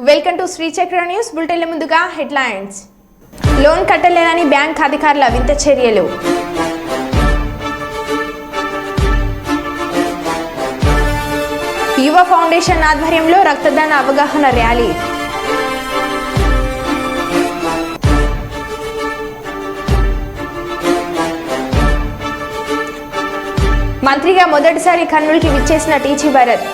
Welcome to Shri చక్ర news bulletin. ముందుగా headlines. Loan కట్టలేదని బ్యాంక్ అధికారుల వింత చర్యలు. యువ ఫౌండేషన్ ఆధ్వర్యంలో రక్తదాన అవగాహన ర్యాలీ. మంత్రిగా మొదటిసారి కర్నూలుకి విచ్చేసిన టీజీ భరత్.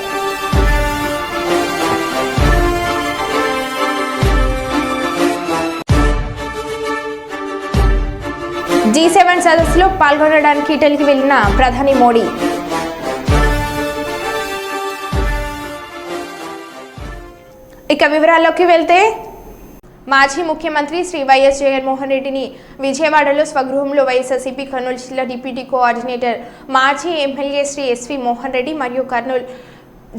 G7 సదస్సులో పాల్గొనడానికి ఇటలీకి వెళ్లిన ప్రధాని మోడీ. ఇక వివరాల్లోకి వెళ్తే మాజీ ముఖ్యమంత్రి శ్రీ వైఎస్ జగన్మోహన్ రెడ్డిని విజయవాడలో స్వగృహంలో వైఎస్ఆర్సీపీ కర్నూలు జిల్లా డిప్యూటీ కోఆర్డినేటర్ మాజీ ఎమ్మెల్యే శ్రీ ఎస్వి మోహన్ రెడ్డి మరియు కర్నూలు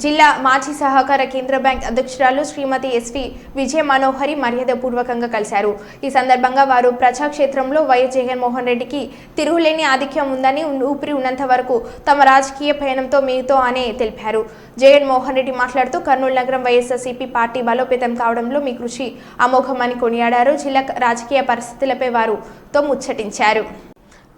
జిల్లా మాజీ సహకార కేంద్ర బ్యాంక్ అధ్యక్షురాలు శ్రీమతి ఎస్వి విజయ మనోహరి మర్యాదపూర్వకంగా కలిశారు. ఈ సందర్భంగా వారు ప్రజాక్షేత్రంలో వైఎస్ జగన్మోహన్ రెడ్డికి తిరుగులేని ఆధిక్యం ఉందని, ఊపిరి ఉన్నంత వరకు తమ రాజకీయ పయనంతో మీతో అని తెలిపారు. జగన్మోహన్ రెడ్డి మాట్లాడుతూ కర్నూలు నగరం వైఎస్ఆర్సీపీ పార్టీ బలోపేతం కావడంలో మీ కృషి అమోఘమని కొనియాడారు. జిల్లా రాజకీయ పరిస్థితులపై వారితో ముచ్చటించారు.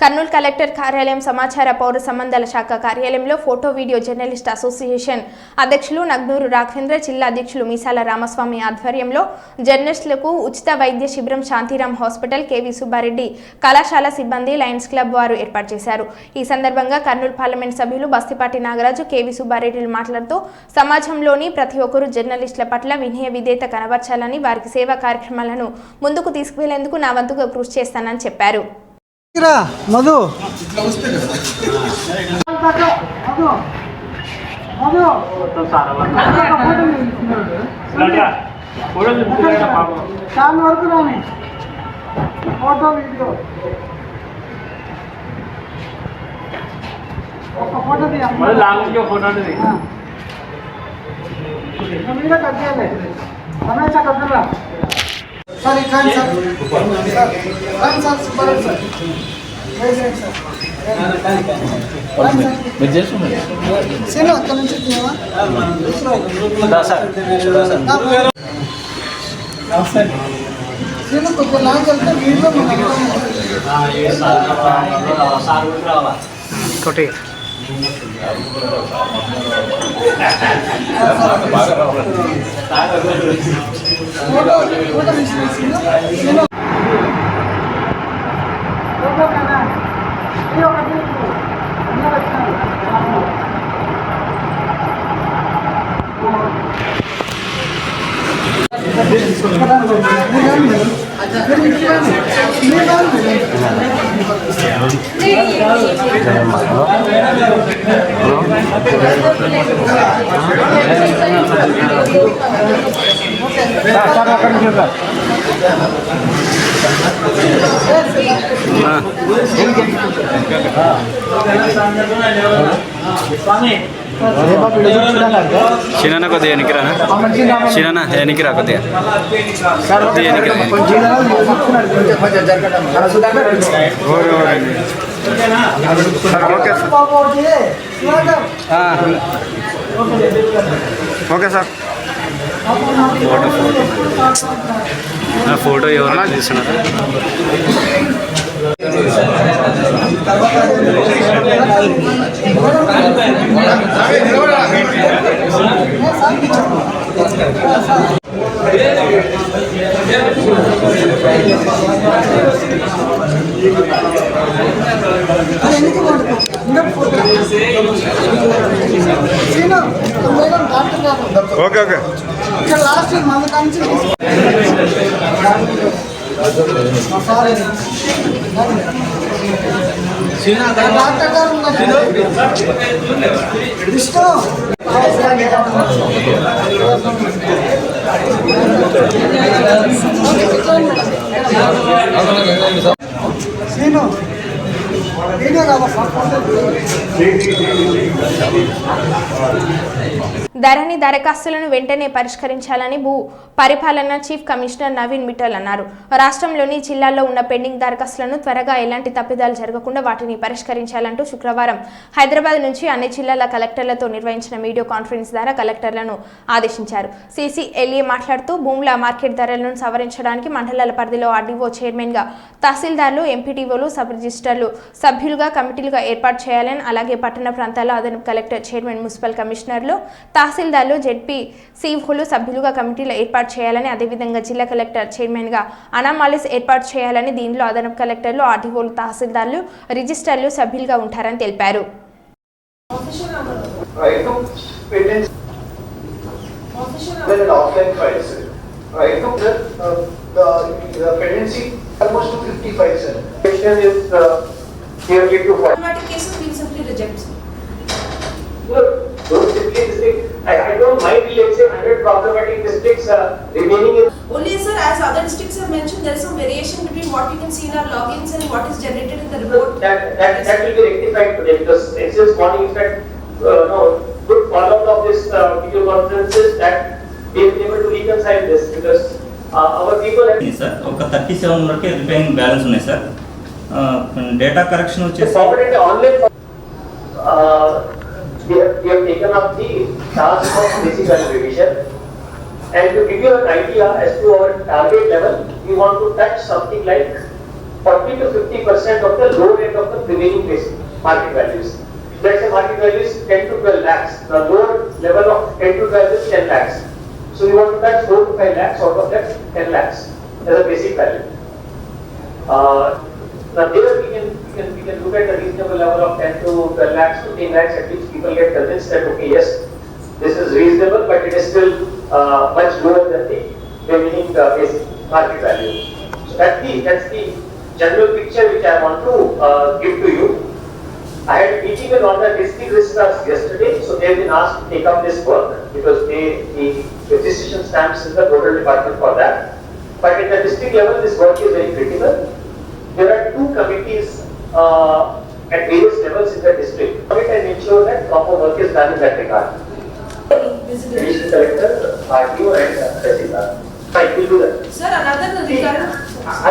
కర్నూలు కలెక్టర్ కార్యాలయం, సమాచార పౌర సంబంధాల శాఖ కార్యాలయంలో ఫోటో వీడియో జర్నలిస్ట్ అసోసియేషన్ అధ్యక్షులు నగ్నూరు రాఘవేంద్ర, జిల్లా అధ్యక్షులు మీసాల రామస్వామి ఆధ్వర్యంలో జర్నలిస్టులకు ఉచిత వైద్య శిబిరం శాంతిరామ్ హాస్పిటల్, కేవీ సుబ్బారెడ్డి కళాశాల సిబ్బంది, లయన్స్ క్లబ్ వారు ఏర్పాటు చేశారు. ఈ సందర్భంగా కర్నూలు పార్లమెంట్ సభ్యులు బస్తిపాటి నాగరాజు, కేవీ సుబ్బారెడ్డిలు మాట్లాడుతూ సమాజంలోని ప్రతి ఒక్కరూ జర్నలిస్టుల పట్ల వినయ విధేయత కనబర్చాలని, వారికి సేవా కార్యక్రమాలను ముందుకు తీసుకువెళ్లేందుకు నా వంతుగా కృషి చేస్తానని చెప్పారు. మధు వరకు రాని ఫోటో వీడియో ఒక ఫోటో మీద కట్ చేయాలి. రమేష్ కట్టరా సార్, ఇట్లాంటి సార్ సార్ సుబ్బారెడ్డి సార్ సేను అక్కడ నుంచి సేను కొద్దిగా లాంగ్ వెళ్తే వీడియో ఒకటి చిన్న కొద్దిగా ఎన్నికిరా చిన్న ఎన్నికిరా కొద్దిగా ఓకే సార్. ఫోటో ఎవరైనా తీస్తున్నారా? ఓకే ఓకే లాస్ట్ మన కాంచి ధరణి దరఖాస్తులను వెంటనే పరిష్కరించాలని భూ పరిపాలన చీఫ్ కమిషనర్ నవీన్ మిట్టల్ అన్నారు. రాష్ట్రంలోని జిల్లాల్లో ఉన్న పెండింగ్ దరఖాస్తులను త్వరగా ఎలాంటి తప్పిదాలు జరగకుండా వాటిని పరిష్కరించాలంటూ శుక్రవారం హైదరాబాద్ నుంచి అన్ని జిల్లాల కలెక్టర్లతో నిర్వహించిన వీడియో కాన్ఫరెన్స్ ద్వారా కలెక్టర్లను ఆదేశించారు. సిసిఎల్ఏ మాట్లాడుతూ భూముల మార్కెట్ ధరలను సవరించడానికి మండలాల పరిధిలో ఆర్డీఓ చైర్మన్ గా తహసీల్దార్లు, ఎంపీటీఓలు, సబ్ రిజిస్టర్లు సభ్యులుగా కమిటీలుగా ఏర్పాటు చేయాలని, అలాగే పట్టణ ప్రాంతాల్లో అదనపు కలెక్టర్, చైర్మన్, మున్సిపల్ కమిషనర్లు, తహసీల్దార్లు, జెడ్పీ సిఇఓలు సభ్యులుగా కమిటీలు ఏర్పాటు చేయాలని, అదేవిధంగా జిల్లా కలెక్టర్, చైర్మన్ గా అనామాలిస్ ఏర్పాటు చేయాలని, దీనిలో అదనపు కలెక్టర్లు, ఆర్డీఓలు, తహసీల్దార్లు, రిజిస్టర్లు సభ్యులుగా ఉంటారని తెలిపారు. I don't mind, let's say 100 problematic districts remaining in. Only sir, as other districts have mentioned, there is some variation between what we can see in our logins and what is generated in the report. That will be rectified today because since morning, in fact, no, good follow-up of this video conferences that we will be able to reconcile this because our people have. Sir ఒక 37 వరకు repairing balance ఉన్నాయి sir. Data correction వచ్చేసి Forward and online. We have taken up the task of basic revision, and to give you an idea as to our target level, we want to touch something like 40 to 50% of the lower end of the prevailing basic market values. Let's say market value is 10 to 12 lakhs. The lower level of 10 to 12 is 10 lakhs. So we want to touch 4 to 5 lakhs out of that 10 lakhs as a basic value. Now there we can look at the reasonable level of 10 to 12 lakhs to 10 lakhs at which people get convinced that okay, yes, this is reasonable, but it is still much lower than the remaining basic market value. So that's the general picture which I want to give to you. I had a meeting with all the district registrars yesterday, so they have been asked to take up this work because the registration stamps in the nodal department for that. But at the district level, this work is very critical. There are two committees at various levels in the district. Commit and ensure that proper work is done in that regard. District Collector, RTO and Tehsildar. I will do that. Sir, another regarding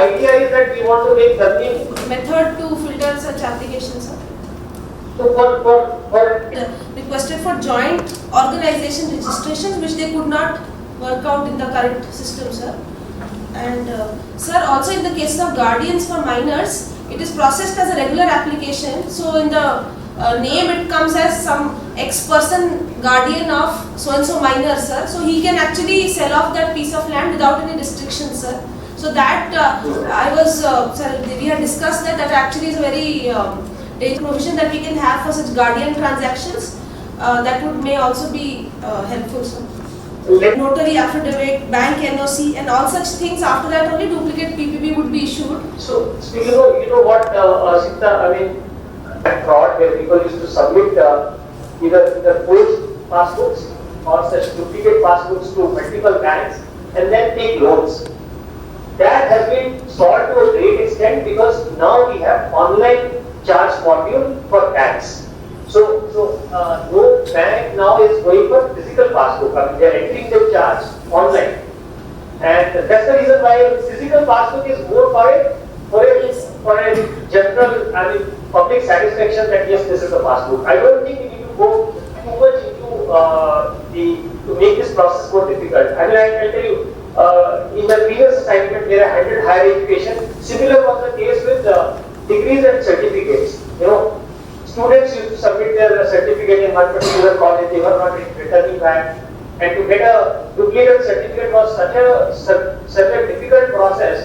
Idea is that we want to make something. method to filter such applications, sir. So for Requested for joint organization registration, which they could not work out in the current system, sir. And sir, also in the case of guardians for minors, it is processed as a regular application. So in the name it comes as some ex-person guardian of so-and-so minor, sir. So he can actually sell off that piece of land without any restrictions, sir. So that sir, we had discussed that actually is a very provision that we can have for such guardian transactions. That may also be helpful, sir. Notary affidavit, bank NOC, and all such things. After that, only duplicate PPP would be issued. So you know what, Sita, I mean, that fraud where people used to submit either forged passbooks or such duplicate passbooks to multiple banks and then take loans. That has been solved to a great extent because now we have online charge module for banks. So no bank now is going for physical passbook. I mean, they are entering the charge online, and that's the reason why physical passbook is more for a general, I mean, public satisfaction that yes, this is a passbook. I don't think we need to go too much into to make this process more difficult. I mean, I'll tell you, in my previous assignment where I handled higher education, similar was the case with degrees and certificates. You know, students used to submit their certificate in one particular college, they were not returning back, and to get a duplicate certificate was such a difficult process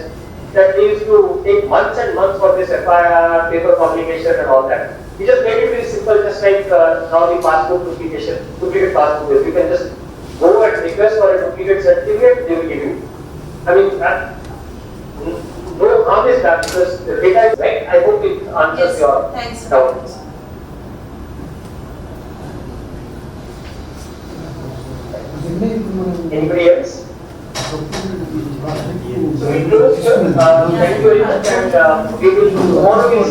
that they used to take months and months for this FIR, paper publication and all that. We just made it very simple, just like now the passport duplication, duplicate passport is. You can just go and request for a duplicate certificate, they will give you. I mean, no harm is done because the data is right. I hope it answers Yes, your thanks, sir. doubt. Anybody else? So we close, thank you very much, and we will tomorrow we will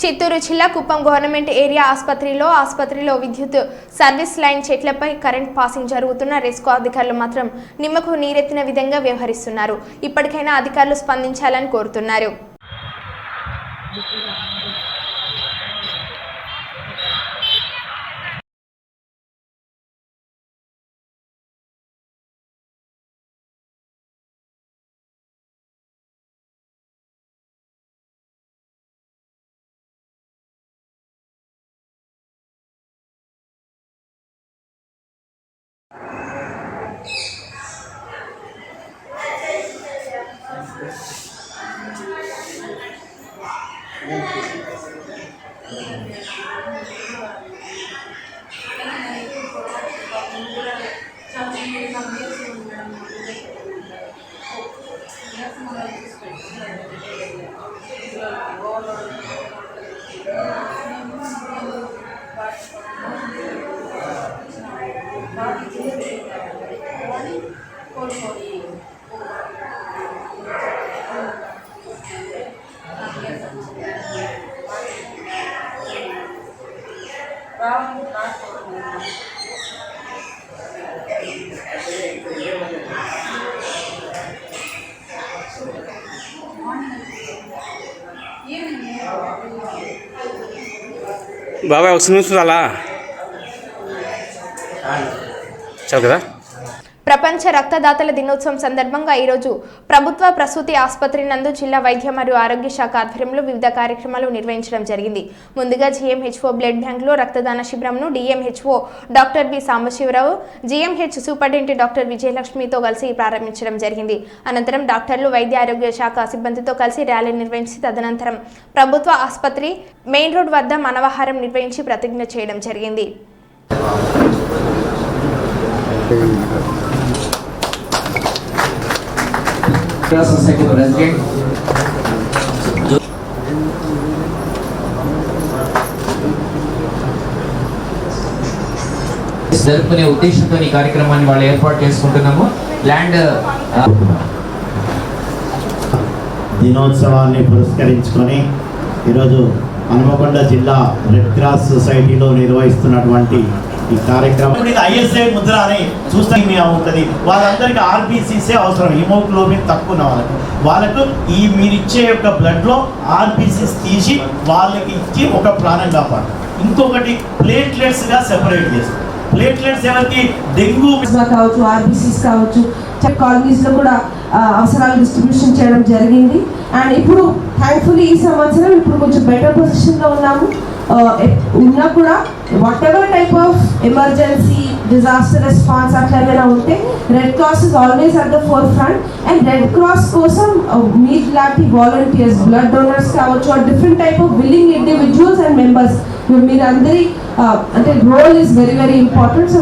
Chittoor జిల్లా Kuppam government area ఆసుపత్రిలో విద్యుత్ service line చెట్లపై current passing జరుగుతున్న రెస్కో అధికారులు మాత్రం నిమ్మకు నీరెత్తిన విధంగా వ్యవహరిస్తున్నారు. ఇప్పటికైనా అధికారులు స్పందించాలని కోరుతున్నారు. బాబాయ్ ఒక నిమిషం చాలా చాలు కదా. ప్రపంచ రక్తదాతల దినోత్సవం సందర్భంగా ఈరోజు ప్రభుత్వ ప్రసూతి ఆసుపత్రి నందు జిల్లా వైద్య మరియు ఆరోగ్య శాఖ ఆధ్వర్యంలో వివిధ కార్యక్రమాలు నిర్వహించడం జరిగింది. ముందుగా జీఎంహెచ్ఓ బ్లడ్ బ్యాంక్లో రక్తదాన శిబిరంను DMHO doctor B Sambasivarao, GMH superintendent doctor విజయలక్ష్మితో కలిసి ప్రారంభించడం జరిగింది. అనంతరం డాక్టర్లు, వైద్య ఆరోగ్య శాఖ సిబ్బందితో కలిసి ర్యాలీ నిర్వహించి తదనంతరం ప్రభుత్వ ఆసుపత్రి మెయిన్ రోడ్ వద్ద మనవాహారం నిర్వహించి ప్రతిజ్ఞ చేయడం జరిగింది. Society President జరుపుకునే ఉద్దేశంతో ఈ కార్యక్రమాన్ని వాళ్ళు ఏర్పాటు చేసుకుంటున్నాము. ల్యాండ్ దినోత్సవాన్ని పురస్కరించుకొని ఈరోజు హన్మకొండ జిల్లా రెడ్ క్రాస్ సొసైటీలో నిర్వహిస్తున్నటువంటి ఈ కార్యక్రమం ఐఎస్ఐ ముద్ర అని చూస్తే ఉంటుంది. వాళ్ళందరికీ ఆర్బీసీసే అవసరం, హిమోగ్లోబిన్ తక్కువ ఉన్న వాళ్ళకు ఈ మీరిచ్చే యొక్క బ్లడ్లో ఆర్బీసీస్ తీసి వాళ్ళకి ఇచ్చి ఒక ప్రాణం కాపాడు. ఇంకొకటి ప్లేట్లెట్స్గా సెపరేట్ చేస్తారు. ప్లేట్లెట్స్ ఎవరికి డెంగ్యూ కావచ్చు, ఆర్బీసీస్ కావచ్చు, కాలనీస్ లో కూడా అవసరాలు డిస్ట్రిబ్యూషన్ చేయడం జరిగింది. అండ్ ఇప్పుడు థ్యాంక్ఫుల్లీ ఈ సంవత్సరం ఇప్పుడు కొంచెం బెటర్ పొజిషన్ లో ఉన్నాము. ఉన్నా కూడా whatever type of emergency disaster response అట్లా ఏమైనా ఉంటే Red Cross is always at the forefront. And Red Cross కోసం మీ లాంటి వాలంటీర్స్, బ్లడ్ డోనర్స్ కావచ్చు, different type of willing individuals and members మీరు అందరి అంటే role is very very important. So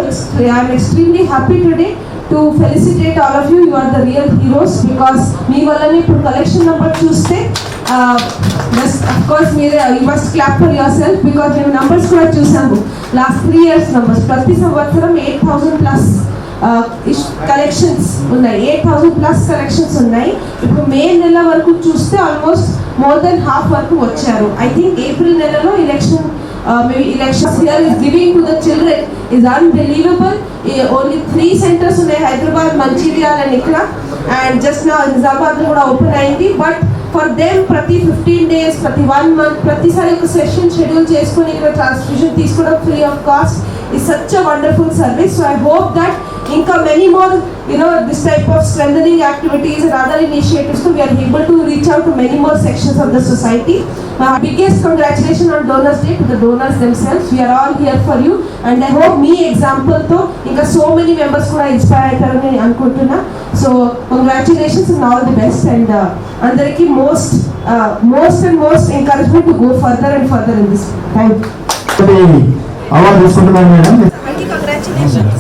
I'm extremely happy today to felicitate all of you. You are the real heroes because మీ వల్లనే ఇప్పుడు collection number చూస్తే of course you must clap for yourself because మేము numbers కూడా చూసాము. Last 3 years numbers ప్రతి సంవత్సరం 8,000+ collections ఉన్నాయి. 8,000+ collections ఉన్నాయి. ఇప్పుడు మే నెల వరకు చూస్తే ఆల్మోస్ట్ మోర్ దెన్ హాఫ్ వరకు వచ్చారు. ఐ థింక్ ఏప్రిల్ నెలలో maybe elections here is giving to the children is unbelievable. Only 3 centers in Hyderabad, Mancherial and Ikra, and just now Nizamabad kuda open ayindi. But for them prati 15 days, prati 1 month, prati sari oka session schedule cheskoni ikkada transfusion teeskodam free of cost is such a wonderful service. So I hope that inka many more this type of strengthening activities and other initiatives, so we are able to reach out to many more sections of the society. My biggest congratulations on Donors Day to the donors themselves. We are all here for you and I hope me example tho inka so many members kuda inspire aytarani anukuntunna. So congratulations and all the best and andariki most and most encouragement to go further and further in this. Thank you. Award తీసుకుంటున్నాను madam. Congratulations.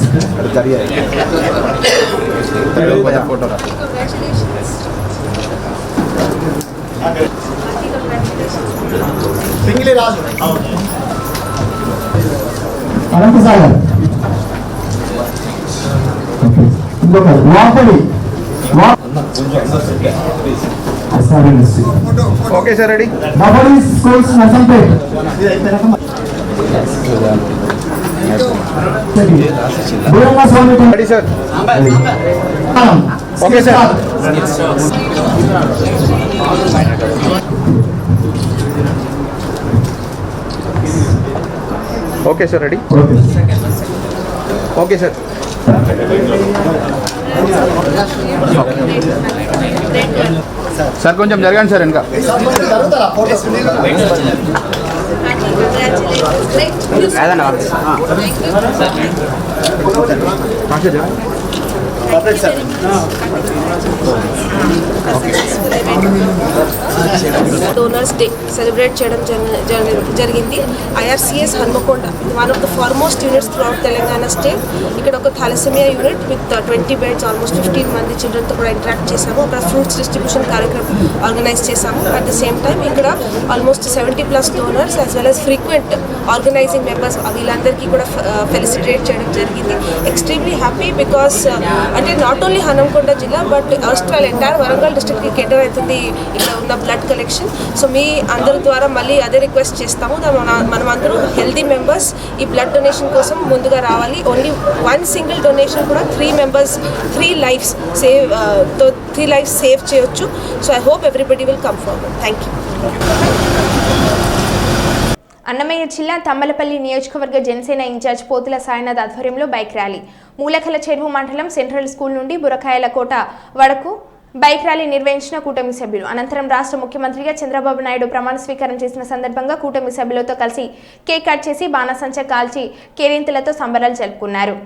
సింగిలి రాజు అనంతసాగర్ ఇంకొక వాపడి SRNSC. Okay sir ready. Double schools Nasanpet. Ready sir. Okay sir. Okay sir ready. Okay sir. Sir కొంచెం జరగండి sir ఇంకా. Donors day celebrate చేయడం జరిగింది. IRCS Hanmakonda one of the foremost units throughout Telangana state. ఇక్కడ ఒక thalassemia unit with 20 beds almost 15 మంది చిల్డ్రన్తో కూడా ఇంటరాక్ట్ చేశాము. అక్కడ ఫ్రూట్స్ డిస్ట్రిబ్యూషన్ కార్యక్రమం ఆర్గనైజ్ చేశాము. అట్ ద సేమ్ టైం ఇక్కడ almost 70+ donors as well as frequent organising members వీళ్ళందరికీ కూడా ఫెలిసిటేట్ చేయడం జరిగింది. ఎక్స్ట్రీమ్లీ హ్యాపీ బికాస్ అంటే నాట్ ఓన్లీ హన్మకొండ జిల్లా బట్ ఆస్ట్రల్ ఎంటైర్ వరంగల్ డిస్ట్రిక్ట్కి కేటర్ అవుతుంది ఇక్కడ ఉన్న బ్లడ్ కలెక్షన్. సో మీ అందరి ద్వారా మళ్ళీ అదే రిక్వెస్ట్ చేస్తాము, మనం అందరూ హెల్దీ మెంబర్స్ ఈ బ్లడ్ డొనేషన్ కోసం ముందుగా రావాలి. ఓన్లీ 1 సింగిల్ డొనేషన్ కూడా 3 మెంబర్స్ 3 లైఫ్స్ సేవ్ చేయొచ్చు. So I hope everybody will come forward. Thank you. Annamayya జిల్లా తమ్మలపల్లి నియోజకవర్గ జనసేన ఇన్ఛార్జ్ పోతుల సాయినాథ్ ఆధ్వర్యంలో బైక్ ర్యాలీ. మూలకల చెరువు మండలం సెంట్రల్ స్కూల్ నుండి బురకాయల కోట వరకు బైక్ ర్యాలీ నిర్వహించిన కూటమి సభ్యులు. అనంతరం రాష్ట్ర ముఖ్యమంత్రిగా చంద్రబాబు నాయుడు ప్రమాణ స్వీకారం చేసిన సందర్భంగా కూటమి సభ్యులతో కలిసి కేక్ కట్ చేసి బాణసంచా కాల్చి కేరింతలతో సంబరాలు జరుపుకున్నారు.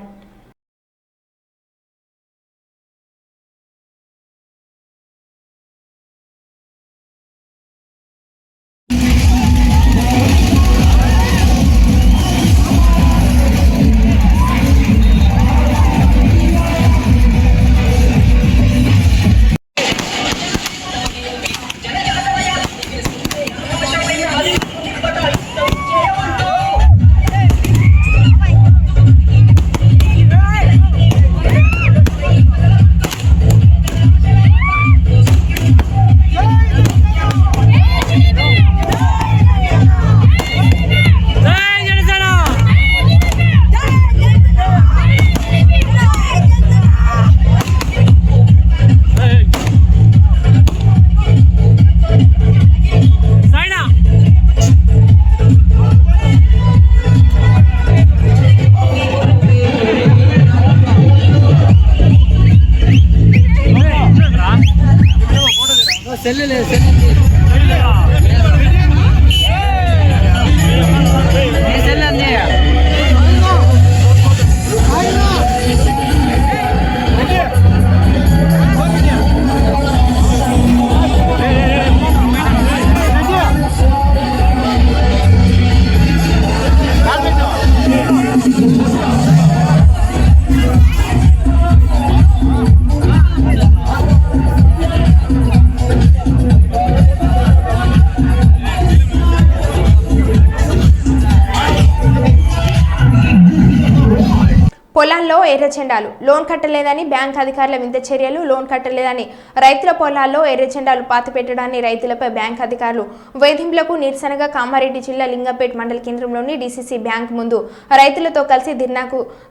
పొలాల్లో ఎర్రజెండాలు, లోన్ కట్టలేదని బ్యాంక్ అధికారుల వింత చర్యలు. లోన్ కట్టలేదని రైతుల పొలాల్లో ఎర్రజెండాలు పాతిపెట్టడాన్ని రైతులపై బ్యాంక్ అధికారులు వేధింపులకు నిరసనగా కామారెడ్డి జిల్లా లింగంపేట్ మండల కేంద్రంలోని DCC బ్యాంక్ ముందు రైతులతో కలిసి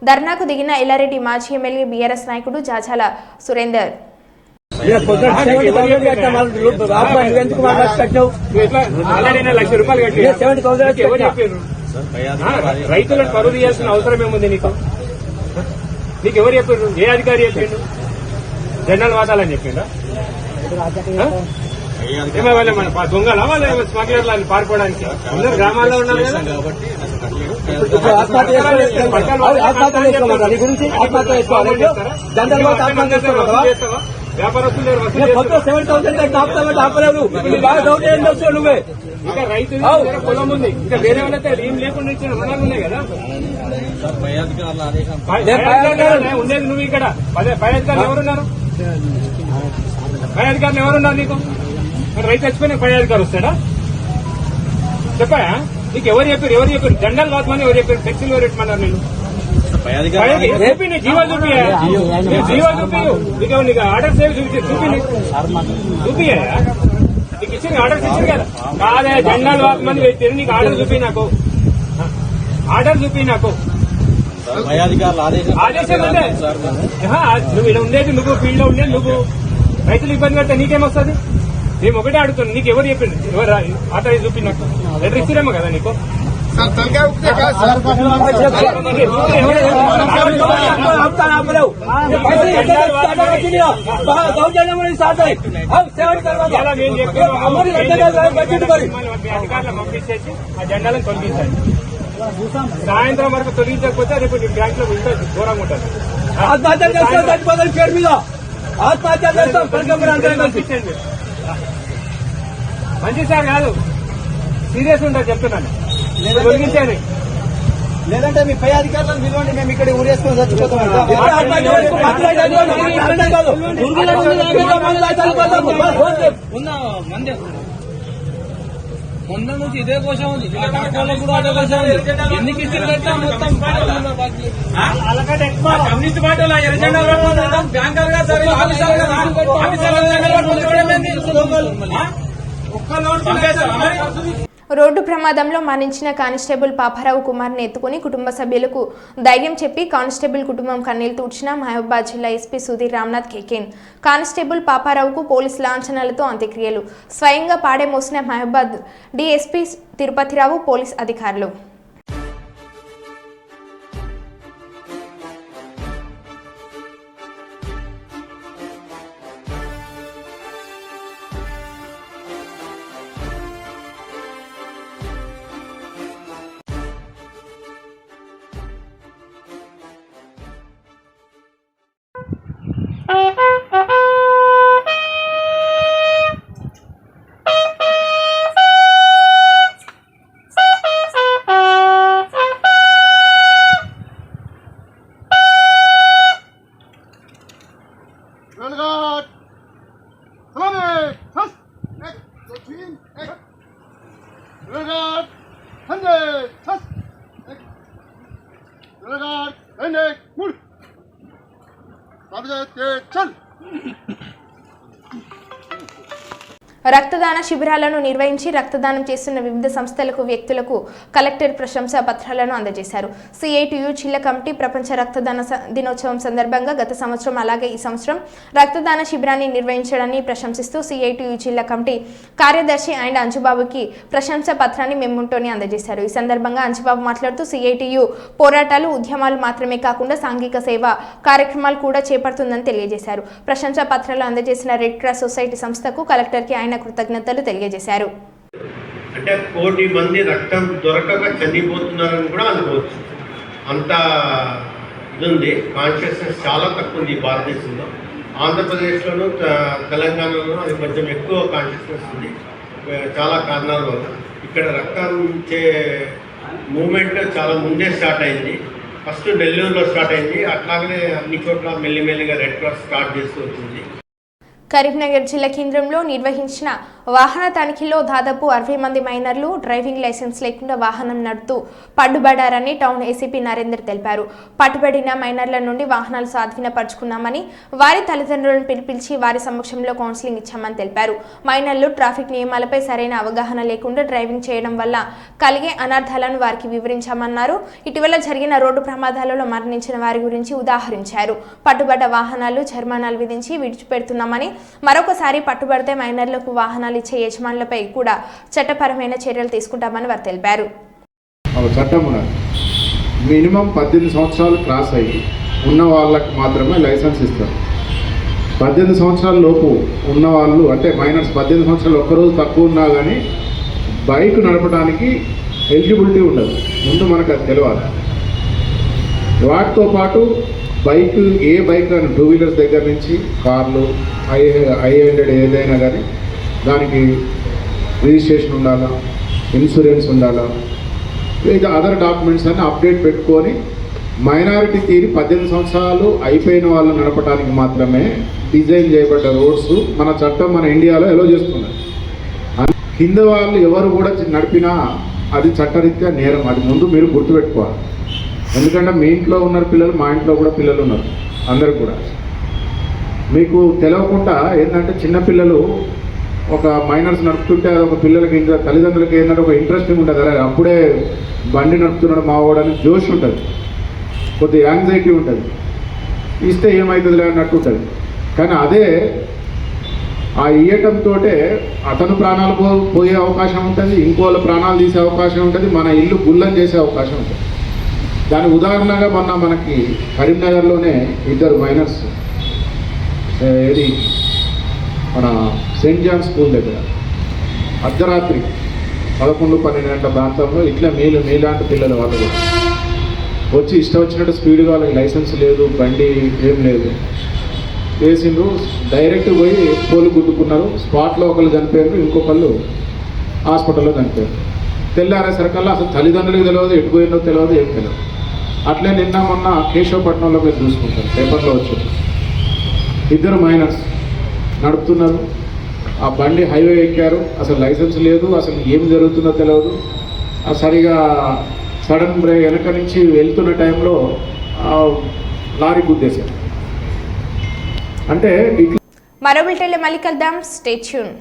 ధర్నాకు దిగిన ఎల్లారెడ్డి మాజీ ఎమ్మెల్యే BRS నాయకుడు జాజాల సురేందర్. రైతులను పరువు తీయాల్సిన అవసరం ఏముంది నీకు? నీకు ఎవరు చెప్పిండు? ఏ అధికారి చెప్పిండు? జనరల్ వాదాలని చెప్పిండా? ఏమో వాళ్ళ మన దొంగలా వాళ్ళ స్మగ్లర్లు అని పారిపోవడానికి అందరు గ్రామాల్లో ఉన్నారు కదా. వ్యాపారస్తులు ఇంకా రైతు పొలం ఉంది, ఇంకా వేరే వాళ్ళైతే ఏం లేకుండా ఇచ్చిన రుణాలు ఉన్నాయి కదా. ఉండేది నువ్వు ఇక్కడ. పై అధికారులు ఎవరున్నారు? పై అధికారులు ఎవరున్నారు నీకు? రైతు చచ్చిపోయిన పై అధికారి వస్తాడా? చెప్పాయా? నీకు ఎవరు చెప్పారు? జెండాలు కావద్దని ఎవరు చెప్పారు? ఫ్లెక్సీలు ఎవరు పెట్టమన్నారు? నేను చూపి నీ జీవో చూపి జీవో చూపి నీకు ఆర్డర్స్ ఏవి చూపి చూపియా నీకు ఇచ్చింది ఆర్డర్స్ ఇచ్చింది కదా కాదే జెండాలు మంది వ్యక్తి నీకు ఆర్డర్ చూపి నాకు ఆర్డర్ చూపి నాకు ఆదేశం అంటే నువ్వు ఇలా ఉండేది నువ్వు ఫీల్డ్ లో ఉండేది నువ్వు రైతులు ఇబ్బంది పెడితే నీకేమొస్తుంది మేము ఒకటే అడుగుతున్నాం నీకు ఎవరు చెప్పింది ఎవరు ఆర్డర్ చూపి నాకు లెటర్ ఇచ్చిరేమో కదా నీకు అధికారులు పంపించేసి ఆ జెండాలను తొలగించాలి సాయంత్రం వరకు తొలగించకపోతే రేపు బ్యాంక్ లో ఉంటుంది దూరంగా ఉంటుంది మంచి సార్ కాదు సీరియస్ ఉంటుంది చెప్తున్నాను తొలగించాను లేదంటే మీ పై అధికారులను పిలవండి మేము ఇక్కడ ఊరేసుకొని చచ్చిపోతాం మొన్న నుంచి ఇదే కోసం ఉంది కూడా అదే కోసం ఉంది ఎన్ని కిస్తులు కట్టా మొత్తం కమ్యూనిస్ట్ పార్టీలో ఎర్రజెండా బ్యాంకర్ గా సరే రోడ్డు ప్రమాదంలో మరణించిన కానిస్టేబుల్ పాపారావు కుమార్ని ఎత్తుకుని కుటుంబ సభ్యులకు ధైర్యం చెప్పి కానిస్టేబుల్ కుటుంబం కన్నీళ్లు తుడిచిన మహబూబాద్ జిల్లా ఎస్పీ సుధీర్ రామ్నాథ్ కేకేన్. కానిస్టేబుల్ పాపారావుకు పోలీస్ లాంఛనాలతో అంత్యక్రియలు. స్వయంగా పాడే మోసిన మహబూబాద్ డీఎస్పీ తిరుపతిరావు పోలీస్ అధికారులు. రక్తదాన శిబిరాలను నిర్వహించి రక్తదానం చేస్తున్న వివిధ సంస్థలకు వ్యక్తులకు కలెక్టర్ ప్రశంసా పత్రాలను అందజేశారు. సిఐటియు జిల్లా కమిటీ ప్రపంచ రక్తదాన దినోత్సవం సందర్భంగా గత సంవత్సరం అలాగే ఈ సంవత్సరం రక్తదాన శిబిరాన్ని నిర్వహించడాన్ని ప్రశంసిస్తూ సిఐటియు జిల్లా కమిటీ కార్యదర్శి అండ్ అంజుబాబుకి ప్రశంసా పత్రాన్ని మెమోంటోని అందజేశారు. ఈ సందర్భంగా అంజుబాబు మాట్లాడుతూ సిఐటియు పోరాటాలు ఉద్యమాలు మాత్రమే కాకుండా సాంఘిక సేవ కార్యక్రమాలు కూడా చేపడుతుందని తెలియజేశారు. ప్రశంసా పత్రాలు అందజేసిన రెడ్ క్రాస్ సొసైటీ సంస్థకు కలెక్టర్కి ఆయన కృతజ్ఞతలు తెలియజేశారు. అంటే 1 కోటి మంది రక్తం దొరకక చనిపోతున్నారని కూడా అనుకోవచ్చు. అంత ఇది ఉంది, కాన్షియస్నెస్ చాలా తక్కువ ఉంది భారతదేశంలో. ఆంధ్రప్రదేశ్లోను తెలంగాణలో అది కొంచెం ఎక్కువ కాన్షియస్నెస్ ఉంది చాలా కారణాల వల్ల. ఇక్కడ రక్తం ఇచ్చే మూమెంట్ చాలా ముందే స్టార్ట్ అయింది. ఫస్ట్ నెల్లూరులో స్టార్ట్ అయింది, అట్లాగనే అన్ని చోట్ల మెల్లిమెల్లిగా రెడ్ క్రాస్ స్టార్ట్ చేస్తూ వచ్చింది. కరీంనగర్ జిల్లా కేంద్రంలో నిర్వహించిన వాహన తనిఖీలో దాదాపు 60 మంది మైనర్లు డ్రైవింగ్ లైసెన్స్ లేకుండా వాహనం నడుపుతూ పట్టుబడారని టౌన్ ఏసీపీ నరేందర్ తెలిపారు. పట్టుబడిన మైనర్ల నుండి వాహనాలు స్వాధీనపరుచుకున్నామని, వారి తల్లిదండ్రులను పిలిపించి వారి సమక్షంలో కౌన్సిలింగ్ ఇచ్చామని తెలిపారు. మైనర్లు ట్రాఫిక్ నియమాలపై సరైన అవగాహన లేకుండా డ్రైవింగ్ చేయడం వల్ల కలిగే అనర్థాలను వారికి వివరించామన్నారు. ఇటీవల జరిగిన రోడ్డు ప్రమాదాలలో మరణించిన వారి గురించి ఉదాహరించారు. పట్టుబడ్డ వాహనాలు జరిమానాలు విధించి విడిచిపెడుతున్నామని, మరొకసారి పట్టుబడితే మైనర్లకు వాహనాలు ఇచ్చే యజమానులపై కూడా చట్టపరమైన చర్యలు తీసుకుంటామని వారు తెలిపారు. చట్టం మినిమం 18 సంవత్సరాలు క్రాస్ అయ్యి ఉన్న వాళ్ళకి మాత్రమే లైసెన్స్ ఇస్తారు. 18 సంవత్సరాల లోపు ఉన్న వాళ్ళు అంటే మైనర్స్ 18 సంవత్సరాలు ఒక్కరోజు తక్కువ ఉన్నా కానీ బైక్ నడపడానికి ఎలిజిబిలిటీ ఉండదు. ముందు మనకు అది తెలియాలి. వాటితో పాటు బైక్ ఏ బైక్ అని 2 వీలర్స్ దగ్గర నుంచి కార్లు i100 ఏదైనా కానీ దానికి రిజిస్ట్రేషన్ ఉండాలా, ఇన్సూరెన్స్ ఉండాలా, లేదా అదర్ డాక్యుమెంట్స్ అన్నీ అప్డేట్ పెట్టుకొని మైనారిటీ తీరి 18 సంవత్సరాలు అయిపోయిన వాళ్ళు నడపడానికి మాత్రమే డిజైన్ చేయబడ్డ రోడ్స్ మన చట్టం మన ఇండియాలో ఎలో చేస్తున్నారు. కింద వాళ్ళు ఎవరు కూడా నడిపినా అది చట్టరీత్యా నేరం. అది ముందు మీరు గుర్తుపెట్టుకోవాలి. ఎందుకంటే మీ ఇంట్లో ఉన్న పిల్లలు మా ఇంట్లో కూడా పిల్లలు ఉన్నారు, అందరికి కూడా. మీకు తెలియకుండా ఏంటంటే చిన్నపిల్లలు ఒక మైనర్స్ నడుపుతుంటే అది ఒక పిల్లలకి ఇంకా తల్లిదండ్రులకి ఏంటంటే ఒక ఇంట్రెస్టింగ్ ఉంటుంది. అదే అప్పుడే బండి నడుపుతున్నాడు మావాడని జోష్ ఉంటుంది, కొద్దిగా యాంగ్జైటీ ఉంటుంది, ఇస్తే ఏమవుతుందిలే అన్నట్టు ఉంటుంది. కానీ అదే ఆ ఇయ్యటంతో అతను ప్రాణాలు పోయే అవకాశం ఉంటుంది, ఇంకోళ్ళ ప్రాణాలు తీసే అవకాశం ఉంటుంది, మన ఇల్లు గుల్లం చేసే అవకాశం ఉంటుంది. దాని ఉదాహరణగా మొన్న మనకి కరీంనగర్లోనే 2 మైనర్స్ ఏది మన సెయింట్ జాన్ స్కూల్ దగ్గర అర్ధరాత్రి 11-12 గంటల ప్రాంతంలో ఇట్లా మీలాంటి పిల్లలు వాళ్ళు కూడా వచ్చి ఇష్టం వచ్చినట్టు స్పీడ్గా వాళ్ళకి లైసెన్స్ లేదు, బండి ఏం లేదు, వేసిండ్రు. డైరెక్ట్ పోయి పోలు గుద్దుకున్నారు. స్పాట్లో ఒకళ్ళు చనిపోయారు, ఇంకొకళ్ళు హాస్పిటల్లో చనిపోయారు. తెల్లారేసరికల్లా అసలు తల్లిదండ్రులకు తెలియదు, ఎటు పోయిందో తెలియదు, ఏం తెలియదు. అట్లే నిన్న మొన్న కేశవపట్నంలో మీరు చూసుకుంటారు, పేపర్లో వచ్చింది. 2 మైనర్స్ నడుపుతున్నారు, ఆ బండి హైవే ఎక్కారు, అసలు లైసెన్స్ లేదు, అసలు ఏం జరుగుతుందో తెలియదు. సరిగా సడన్ బ్రేక్ వెనక నుంచి వెళ్తున్న టైంలో లారీ గుద్దేశారు. అంటే మరో బిల్టెన్లో మళ్ళీ కలుద్దాం. Stay tune.